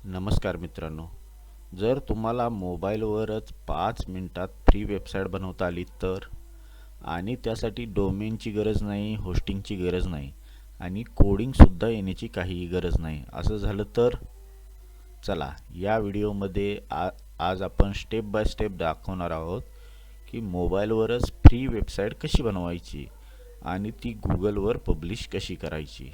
नमस्कार मित्रांनो. जर तुम्हाला मोबाईलवरच 5 मिनिटात फ्री वेबसाईट बनवता आली तर, आणि त्यासाठी डोमेनची गरज नाही, होस्टिंगची गरज नाही आणि कोडिंगसुद्धा येण्याची काहीही गरज नाही, असं झालं तर चला या व्हिडिओमध्ये आज आपण स्टेप बाय स्टेप दाखवणार आहोत की मोबाईलवरच फ्री वेबसाईट कशी बनवायची आणि ती गुगलवर पब्लिश कशी करायची.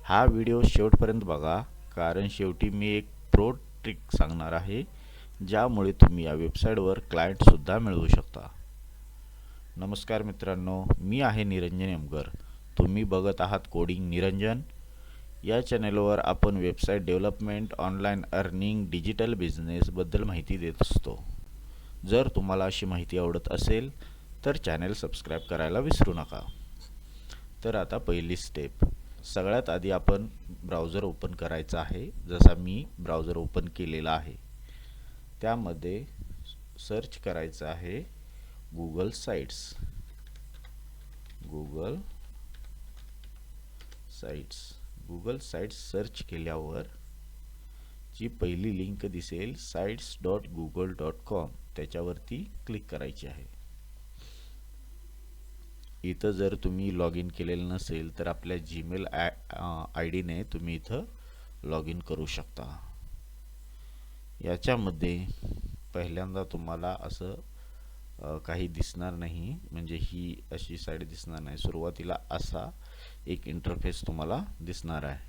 हा व्हिडिओ शेवटपर्यंत बघा, कारण शेवटी मी एक प्रो ट्रिक सांगणार आहे ज्यामुळे तुम्ही या वेबसाईटवर क्लायंटसुद्धा मिळवू शकता. नमस्कार मित्रांनो, मी आहे निरंजन यमगर. तुम्ही बघत आहात कोडिंग निरंजन. या चॅनलवर आपण website development, online earning, digital बिझनेसबद्दल माहिती देत असतो. जर तुम्हाला अशी माहिती आवडत असेल तर चॅनल सबस्क्राईब करायला विसरू नका. तर आता पहिली स्टेप, सगळ्यात आधी आपण ब्राउझर ओपन करायचा आहे. जसा मी ब्राउझर ओपन केलेला आहे, त्यामध्ये सर्च करायचं आहे Google sites. Google sites search केल्यावर जी पहिली लिंक दिसेल sites.google.com, त्याच्यावरती क्लिक करायची आहे. इथं जर तुम्ही लॉग इन केलेलं नसेल तर आपल्या जीमेल आय डीने तुम्ही इथं लॉग इन करू शकता. याच्यामध्ये पहिल्यांदा तुम्हाला असं काही दिसणार नाही, म्हणजे ही अशी साईट दिसणार नाही. सुरुवातीला असा एक इंटरफेस तुम्हाला दिसणार आहे.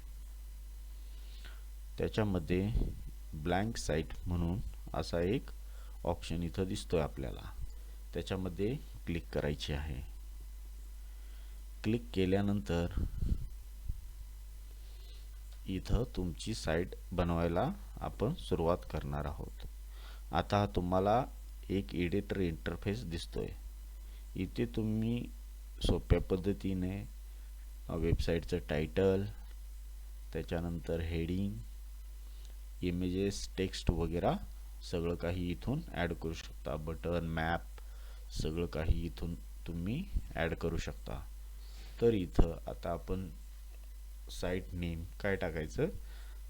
त्याच्यामध्ये ब्लँक साईट म्हणून असा एक ऑप्शन इथं दिसतोय आपल्याला, त्याच्यामध्ये क्लिक करायची आहे. क्लिक केल्यानंतर इथं तुमची साईट बनवायला आपण सुरुवात करणार आहोत. आता तुम्हाला एक एडिटर इंटरफेस दिसतोय. इथे तुम्ही सोप्या पद्धतीने वेबसाईटचं टायटल, त्याच्यानंतर हेडिंग, इमेजेस, टेक्स्ट वगैरे सगळं काही इथून ॲड करू शकता. बटन, मॅप सगळं काही इथून तुम्ही ॲड करू शकता. तर इथं आता आपण साईट नेम काय टाकायचं,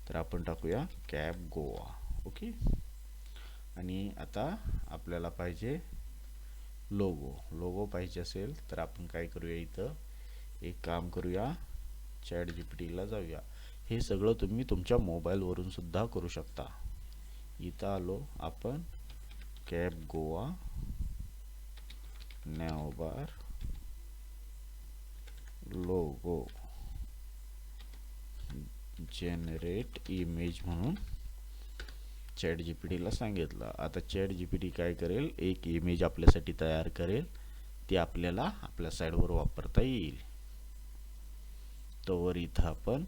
तर आपण टाकूया कॅब गोवा. ओके. आणि आता आपल्याला पाहिजे लोगो पाहिजे असेल तर आपण काय करूया, इथं एक काम करूया, चॅट जीपीटीला जाऊया. हे सगळं तुम्ही तुमच्या मोबाईलवरून सुद्धा करू शकता. इथं आलो आपण, cab Goa navbar logo generate image म्हणून चॅट जीपीटीला सांगितलं. आता चॅट जीपीटी काय करेल, एक इमेज आपल्यासाठी तयार करेल, ती आपल्याला आपल्या साईटवर वापरता येईल. तोवर इथं आपण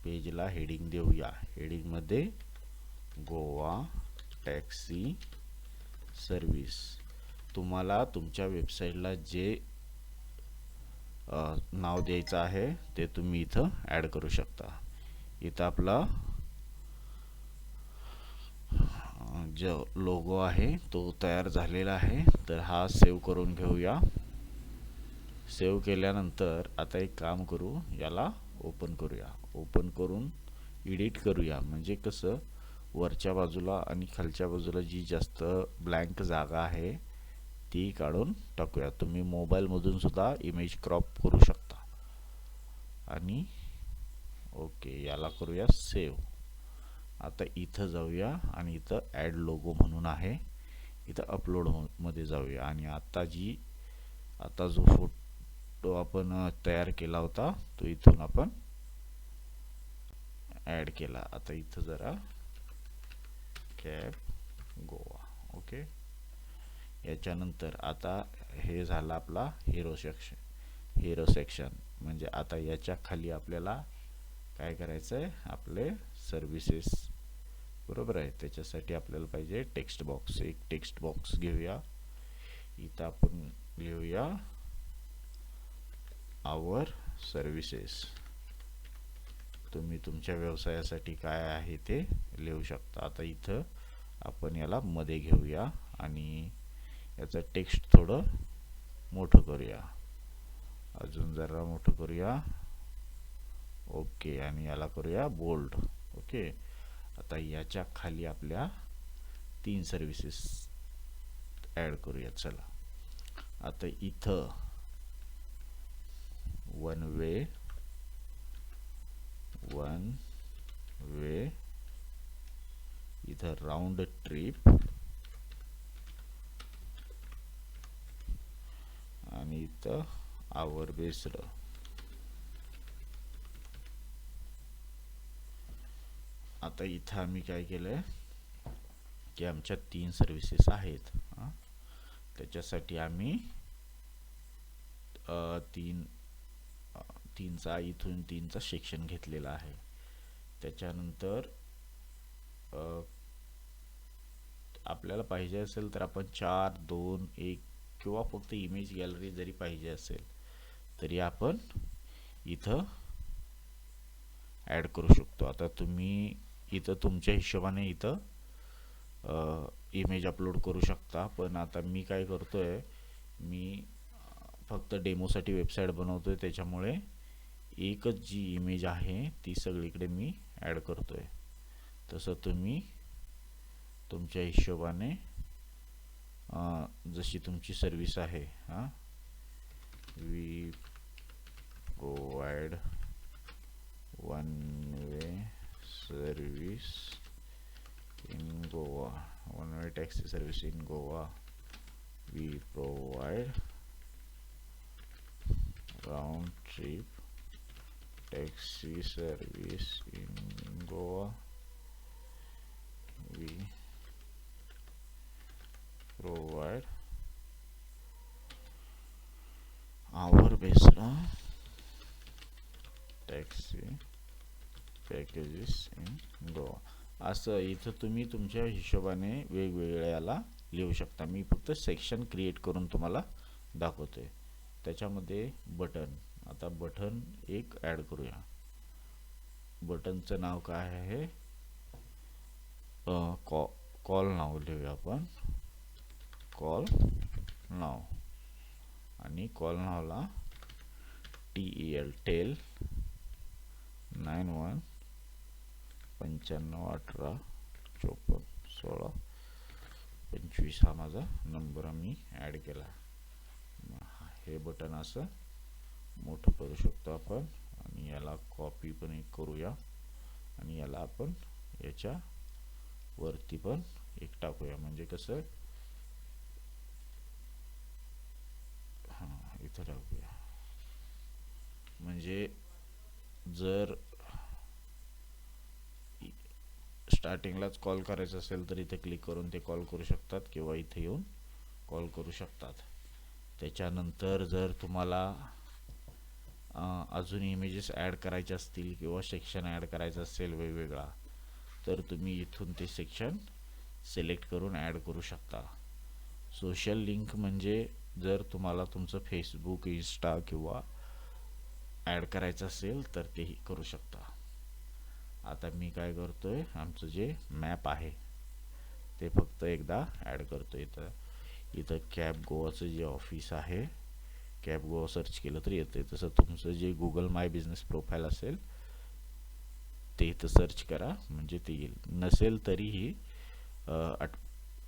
पेजला हेडिंग देऊया. हेडिंग मध्ये गोवा टॅक्सी सर्व्हिस. तुम्हाला तुमच्या वेबसाईटला जे नाव द्यायचं आहे ते तुम्ही इथं ॲड करू शकता. इथं आपला जो लोगो आहे तो तयार झालेला आहे, तर हा सेव्ह करून घेऊया. सेव्ह केल्यानंतर आता एक काम करू, याला ओपन करूया. ओपन करून एडिट करूया. म्हणजे कसं, वरच्या बाजूला आणि खालच्या बाजूला जी जास्त ब्लँक जागा आहे ती काढून टाकूया. तुम्ही मोबाईलमधून सुद्धा इमेज क्रॉप करू शकता. आणि ओके, याला करूया सेव्ह. आता इथं जाऊया आणि इथं ॲड लोगो म्हणून आहे, इथं अपलोड मध्ये जाऊया. आणि आता जो फोटो आपण तयार केला होता तो इथून आपण ॲड केला. आता इथं जरा कॅब गोवा. ओके. याच्यानंतर आता हे झालं आपला हिरो सेक्शन. म्हणजे आता याच्या खाली आपल्याला काय करायचं आहे, आपले सर्व्हिसेस, बरोबर आहे. त्याच्यासाठी आपल्याला पाहिजे टेक्स्ट बॉक्स. एक टेक्स्ट बॉक्स घेऊया. इथं आपण लिहूया आवर सर्व्हिसेस. तुम्ही तुमच्या व्यवसायासाठी काय आहे ते लिहू शकता. आता इथं आपण याला मध्ये घेऊया आणि याचं टेक्स्ट थोडं मोठं करूया, अजून जरा मोठं करूया. ओके. आणि याला करूया बोल्ड. ओके. आता याच्या खाली आपल्या 3 सर्व्हिसेस ॲड करूया. चला आता इथं वन वे इथं राउंड ट्रिप आणि इथं आवर बेस्ड. आता इथं आम्ही काय केलंय की आमच्या 3 सर्व्हिसेस आहेत. त्याच्यासाठी आम्ही तीनचा इथून 3चा सेक्शन घेतलेला आहे. त्याच्यानंतर आपल्याला पाहिजे असेल तर आपण 4, 2, 1 किंवा फक्त इमेज गॅलरी जरी पाहिजे असेल तरी आपण इथं ॲड करू शकतो. आता तुम्ही इथं तुमच्या हिशोबाने इथं इमेज अपलोड करू शकता. पण आता मी काय करतोय, मी फक्त डेमोसाठी वेबसाईट बनवतोय, त्याच्यामुळे एकच जी इमेज आहे ती सगळीकडे मी ॲड करतोय. तसं तुम्ही तुमच्या हिशोबाने जशी तुमची सर्विस आहे, we provide one way service in Goa, one way taxi service in Goa, we provide round trip taxi service in Goa, we provide our based taxi packages in Goa. असं इथं तुम्ही तुमच्या हिशोबाने वेगवेगळ्याला लिहू शकता. मी फक्त सेक्शन क्रिएट करून तुम्हाला दाखवतोय. त्याच्यामध्ये बटन, आता बटन एक ॲड करूया. बटनचं नाव काय आहे, कॉल नाव लिहूया आपण, कॉल नाव. आणि कॉल नावला TEL टेल 91 95 18 54 16 25 हा माझा नंबर आम्ही ॲड केला. हे बटन असं मोठं करू शकतो आपण आणि याला कॉपी पण एक करूया आणि याला आपण याच्या वरती पण एक टाकूया. म्हणजे कसं इथं टाकूया, म्हणजे जर स्टार्टिंगलाच कॉल करायचं असेल तर इथे क्लिक करून ते कॉल करू शकतात किंवा इथे येऊन कॉल करू शकतात. त्याच्यानंतर जर तुम्हाला अजून इमेजेस ॲड करायचे असतील किंवा सेक्शन ॲड करायचं असेल वेगवेगळा, तर तुम्ही इथून ते सेक्शन सिलेक्ट करून ॲड करू शकता. सोशल लिंक म्हणजे जर तुम्हाला तुमचं फेसबुक, इंस्टा किंवा ॲड करायचं असेल तर तेही करू शकता. आता मी काय करतोय, आमचं जे मॅप आहे ते फक्त एकदा ॲड करतोय. इथं कॅब गोवाचं जे ऑफिस आहे, कॅब गोवा सर्च केलं तर येते. तसं तुमचं जे गुगल माय बिझनेस प्रोफाईल असेल ते इथं सर्च करा, म्हणजे ते येईल. नसेल तरीही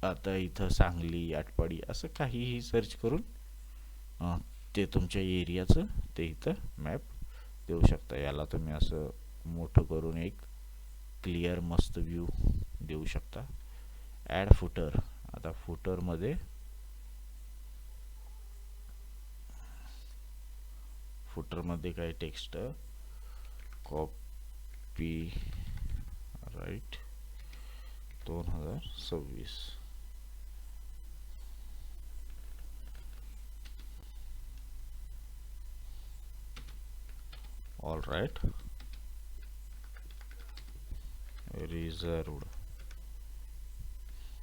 आता इथं सांगली, आटपाडी असं काहीही सर्च करून ते तुमच्या एरियाचं ते इथं मॅप देऊ शकता. याला तुम्ही असं मोठं करून एक क्लिअर मस्त व्ह्यू देऊ शकता. ॲड फुटर, आता फुटरमध्ये काय text, copyright 2026. All right, reserved.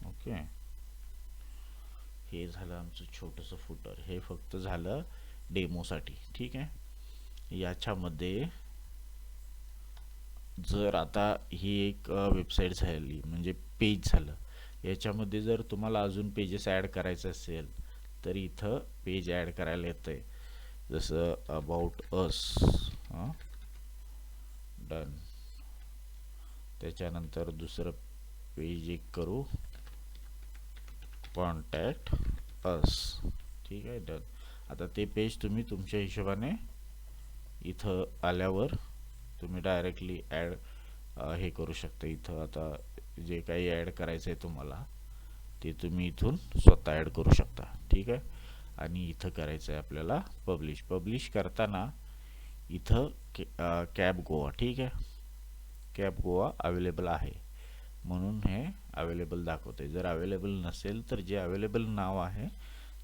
Okay, हे झालं आमचं छोटंसं फुटर. हे फक्त झालं डेमोसाठी. ठीक आहे. याच्यामध्ये जर आता ही एक वेबसाईट झाली म्हणजे पेज झालं, याच्यामध्ये जर तुम्हाला अजून पेजेस ॲड करायचं असेल तर इथं पेज ॲड करायला येतंय. जसं अबाउट अस, डन. त्याच्यानंतर दुसरं पेज एक करू, कॉन्टॅक्ट अस. ठीक आहे, डन. आता ते पेज तुम्ही तुमच्या हिशोबाने इथं आल्यावर तुम्ही डायरेक्टली ॲड हे करू शकता. इथं आता जे काही ॲड करायचं आहे तुम्हाला ते तुम्ही इथून स्वतः ॲड करू शकता. ठीक आहे, आणि इथं करायचं आहे आपल्याला पब्लिश. पब्लिश करताना इथं कॅब गोवा, ठीक आहे, कॅब गोवा अवेलेबल आहे म्हणून हे अवेलेबल दाखवते. जर अवेलेबल नसेल तर जे अवेलेबल नाव आहे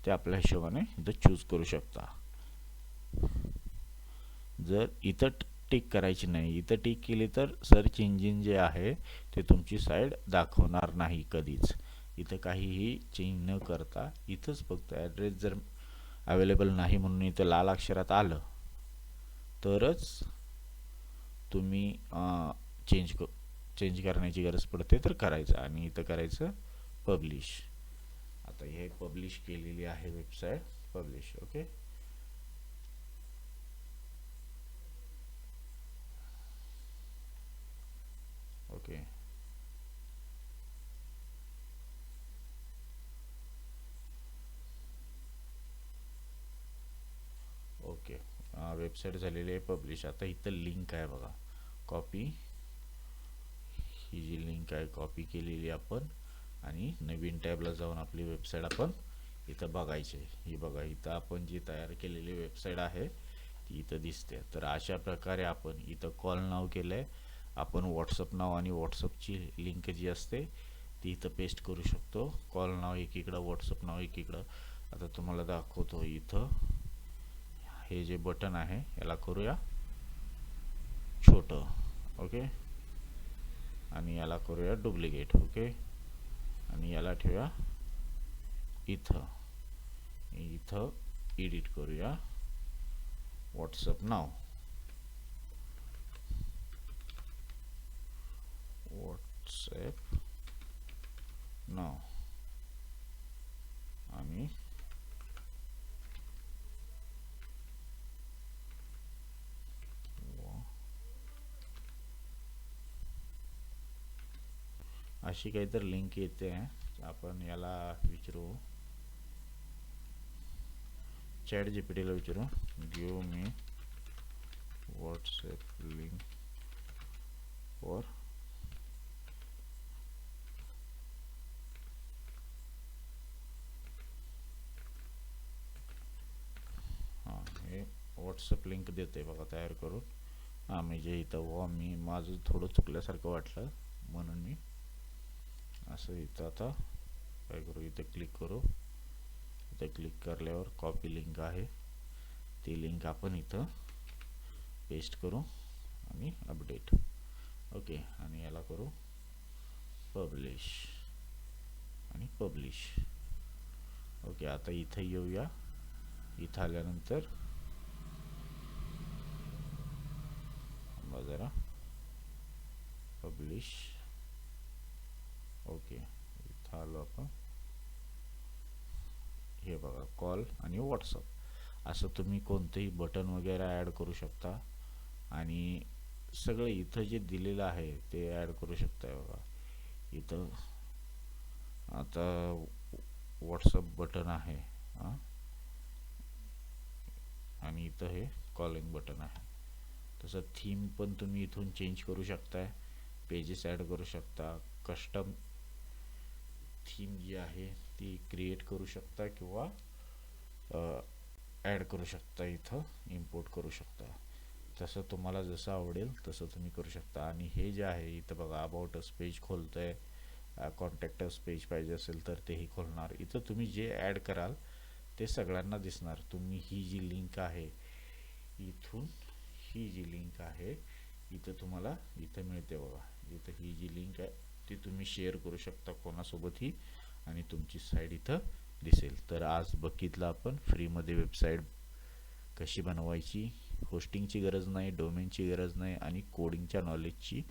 ते आपल्या हिशोबाने इथं चूज करू शकता. जर इथं टिक करायची नाही, इथं टिक केली तर सर्च इंजिन जे आहे ते तुमची साईड दाखवणार नाही कधीच. इथं काहीही चेंज न करता इथंच फक्त ॲड्रेस जर अवेलेबल नाही म्हणून इथं लाल अक्षरात आलं तरच तुम्ही चेंज करण्याची गरज पडते तर करायचं, आणि इथं करायचं पब्लिश. आता हे पब्लिश केलेली आहे website, publish. Okay, okay, okay. Website झालेली आहे पब्लिश. आता इथं लिंक आहे बघा, कॉपी. ही जी लिंक आहे कॉपी केलेली आपण, आणि नवीन टॅबला जाऊन आपली वेबसाईट आपण इथं बघायची. ही बघा, इथं आपण जी तयार केलेली वेबसाईट आहे ती इथं दिसते. तर अशा प्रकारे आपण इथं कॉल नाव केलं आहे, आपण व्हॉट्सअप नाव आणि व्हॉट्सअपची लिंक जी असते ती इथं पेस्ट करू शकतो. कॉल नाव एकीकडं, व्हॉट्सअप नाव एकीकडं. आता तुम्हाला दाखवतो इथं हे जे बटन आहे याला करूया छोटं. ओके, आणि याला करूया डुप्लिकेट. ओके, आणि याला ठेवूया इथं. इथं एडिट करूया व्हॉट्सअप नाव, व्हॉट्सअप नाव, आणि अशी काहीतरी लिंक येते. आपण याला विचारू, चॅट जीपीटीला विचारू, give me WhatsApp link for हे व्हॉट्सअप लिंक देते बघा तयार करून. म्हणजे इथं मी माझं थोडं चुकल्यासारखं वाटलं म्हणून मी असं इथं आता काय करू, इथं क्लिक करू. इथं क्लिक करल्यावर कॉपी लिंक आहे, ती लिंक आपण इथं पेस्ट करू आणि अपडेट. ओके, आणि याला करू पब्लिश आणि पब्लिश. ओके, आता इथं येऊया. इथं आल्यानंतर जरा पब्लिश. ओके, इथं आलो आपण. हे बघा, कॉल आणि व्हॉट्सअप असं तुम्ही कोणतेही बटन वगैरे ॲड करू शकता, आणि सगळं इथं जे दिलेलं आहे ते ॲड करू शकता. बघा इथं आता व्हॉट्सअप बटन आहे, आणि इथं हे कॉलिंग बटन आहे. तसं थीम पण तुम्ही इथून चेंज करू शकता, पेजेस ॲड करू शकता, कस्टम थीम जी आहे ती क्रिएट करू शकता किंवा ॲड करू शकता, इथं इम्पोर्ट करू शकता. तसं तुम्हाला जसं आवडेल तसं तुम्ही करू शकता. आणि हे जे आहे इथं बघा, अबाउट अस पेज खोलतंय, कॉन्टॅक्ट अस पेज पाहिजे असेल तर तेही खोलणार. इथं तुम्ही जे ॲड कराल ते सगळ्यांना दिसणार. तुम्ही ही जी लिंक आहे इथून, ही जी लिंक आहे इथं तुम्हाला इथं मिळते बघा. इथं ही जी लिंक आहे ती तुम्ही शेअर करू शकता कोणासोबतही, आणि तुमची साईट इथं दिसेल. तर आज बघितलं आपण फ्रीमध्ये वेबसाईट कशी बनवायची. होस्टिंगची गरज नाही, डोमेनची गरज नाही, आणि कोडिंगच्या नॉलेजची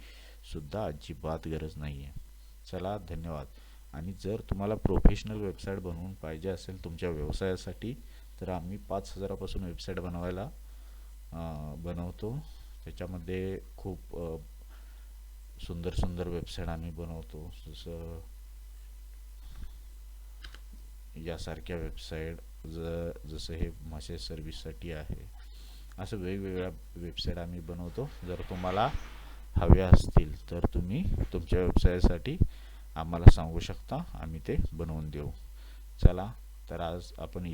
सुद्धा अजिबात गरज नाही आहे. चला, धन्यवाद. आणि जर तुम्हाला प्रोफेशनल वेबसाईट बनवून पाहिजे असेल तुमच्या व्यवसायासाठी तर आम्ही 5,000पासून वेबसाईट बनवतो. त्याच्यामध्ये खूप सुंदर सुंदर वेबसाईट आम्ही बनवतो. जसं यासारख्या वेबसाईट, जसं हे मेसेज सर्व्हिससाठी आहे, असं वेगवेगळ्या वेबसाईट आम्ही बनवतो. जर तुम्हाला हव्या असतील तर तुम्ही तुमच्या व्यवसायासाठी आम्हाला सांगू शकता, आम्ही ते बनवून देऊ. चला, तर आज आपण